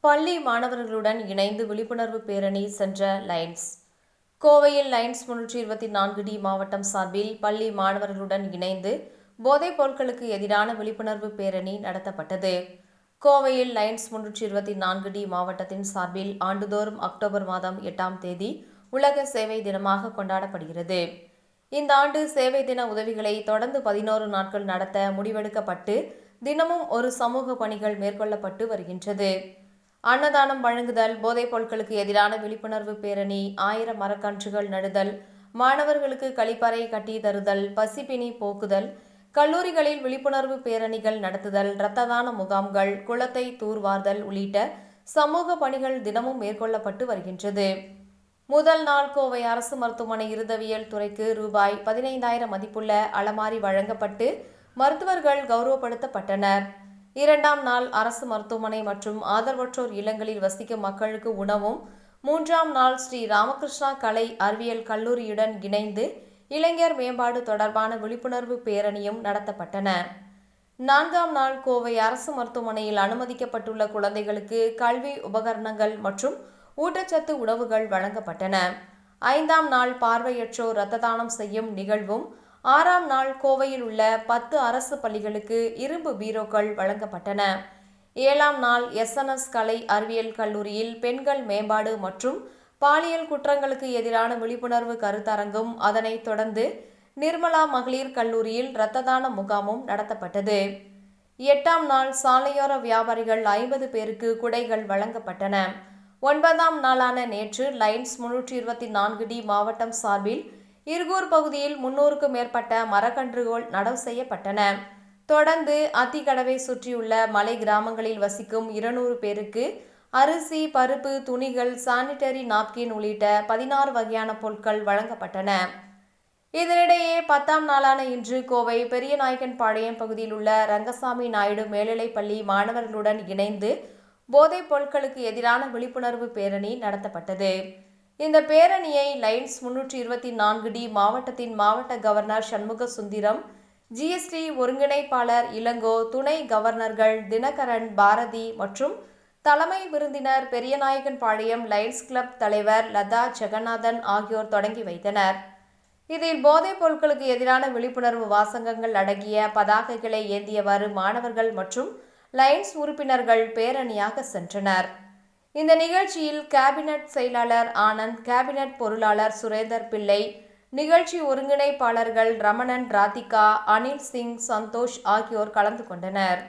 பள்ளி மாணவர்களுடன் இணைந்து விழிப்புணர்வு பேரணி சென்ற லைன்ஸ். கோவையில் லைன்ஸ் 324D மாவட்டம் சார்பில் பள்ளி மாணவர்களுடன் இணைந்து போதைப் பொருட்களுக்கு எதிரான விழிப்புணர்வு பேரணி நடத்தப்பட்டது. கோவையில் லைன்ஸ் 324D மாவட்டத்தின் சார்பில் ஆண்டுதோறும் அக்டோபர் மாதம் 8ஆம் தேதி உலக சேவை தினமாக கொண்டாடப்படுகிறது. இந்த ஆண்டு சேவை தின உதவிகளை தொடர்ந்து 11 நாட்கள் நடத்த முடிவெடுக்கப்பட்டு தினமும் ஒரு சமூக பணிகள் மேற்கொள்ளப்பட்டு வருகின்றது. அன்னதானம் வழங்குதல், போதைப் பொருட்களுக்கு எதிரான விழிப்புணர்வு பேரணி, 1000 மரக்கன்றுகள் நடுதல், மாணவர்களுக்கு கழிப்பறை கட்டி தருதல், பசிப்பினி போக்குதல், கல்லூரிகளில் விழிப்புணர்வு பேரணிகள் நடத்துதல், இரத்த தான முகாம்கள், குளத்தை தூர்வார்தல் உள்ளிட்ட சமூக பணிகள் தினமும் மேற்கொள்ளப்பட்டு வருகின்றது. முதல் நாள் கோவை அரசு மருத்துவமனை இருதவியல் துறைக்கு ரூபாய் 15,000 மதிப்புள்ள அலமாரி வழங்கப்பட்டு மருத்துவர்கள் கௌரவப்படுத்தப்பட்டனர். 2ஆம் நாள் அரசு மருத்துவமனை மற்றும் ஆதரவற்றோர் இல்லங்களில் வசிக்கும் மக்களுக்கு உணவும், 3ஆம் நாள் ஸ்ரீ ராமகிருஷ்ணா கலை அறிவியல் கல்லூரியுடன் இணைந்து இளைஞர் மேம்பாடு தொடர்பான விழிப்புணர்வு பேரணியும் நடத்தப்பட்டன. 4ஆம் நாள் கோவை அரசு மருத்துவமனையில் அனுமதிக்கப்பட்டுள்ள குழந்தைகளுக்கு கல்வி உபகரணங்கள் மற்றும் ஊட்டச்சத்து உணவுகள் வழங்கப்பட்டன. 5ஆம் நாள் பார்வையற்றோர் இரத்த தானம் செய்யும் நிகழ்வும், 6ஆம் நாள் கோவையில் உள்ள 10 அரசு பள்ளிகளுக்கு இரும்பு பீரோக்கள் வழங்கப்பட்டன. 7ஆம் நாள் SNS கலை அறிவியல் கல்லூரியில் பெண்கள் மேம்பாடு மற்றும் பாலியல் குற்றங்களுக்கு எதிரான விழிப்புணர்வு கருத்தரங்கும், அதனைத் தொடர்ந்து நிர்மலா மகளிர் கல்லூரியில் இரத்த தான முகாமும் நடத்தப்பட்டது. 8ஆம் நாள் சாலையோர வியாபாரிகள் 50 பேருக்கு குடைகள் வழங்கப்பட்டன. 9ஆம் நாளான நேற்று லைன்ஸ் 324D மாவட்டம் சார்பில் இருகூர் பகுதியில் 300க்கும் மேற்பட்ட மரக்கன்றுகள் நடவு செய்யப்பட்டன. தொடர்ந்து அத்திக்கடவை சுற்றியுள்ள மலை கிராமங்களில் வசிக்கும் 200 பேருக்கு அரிசி, பருப்பு, துணிகள், சானிட்டரி நாப்கின் உள்ளிட்ட 16 வகையான பொருட்கள் வழங்கப்பட்டன. இதனிடையே 10ஆம் நாளான இன்று கோவை பெரியநாயக்கன்பாளையம் பகுதியில் உள்ள ரங்கசாமி நாயுடு மேல்நிலைப்பள்ளி மாணவர்களுடன் இணைந்து போதைப் பொருட்களுக்கு எதிரான விழிப்புணர்வு பேரணி நடத்தப்பட்டது. இந்த பேரணியை லைன்ஸ் 324D மாவட்டத்தின் மாவட்ட கவர்னர் சண்முக சுந்தரம், GST ஒருங்கிணைப்பாளர் இளங்கோ, துணை கவர்னர்கள் தினகரன், பாரதி மற்றும் தலைமை விருந்தினர் பெரியநாயக்கன்பாளையம் லைன்ஸ் கிளப் தலைவர் லதா ஜெகநாதன் ஆகியோர் தொடங்கி வைத்தனர். இதில் போதைப் பொருட்களுக்கு எதிரான விழிப்புணர்வு வாசகங்கள் அடங்கிய பதாகைகளை ஏந்தியவாறு மாணவர்கள் மற்றும் லைன்ஸ் உறுப்பினர்கள் பேரணியாக சென்றனர். இந்த நிகழ்ச்சியில் கேபினட் செயலாளர் ஆனந்த், கேபினட் பொருளாளர் சுரேந்தர் பிள்ளை, நிகழ்ச்சி ஒருங்கிணைப்பாளர்கள் ரமணன், ராதிகா, அனில் சிங், சந்தோஷ் ஆகியோர் கலந்து கொண்டனர்.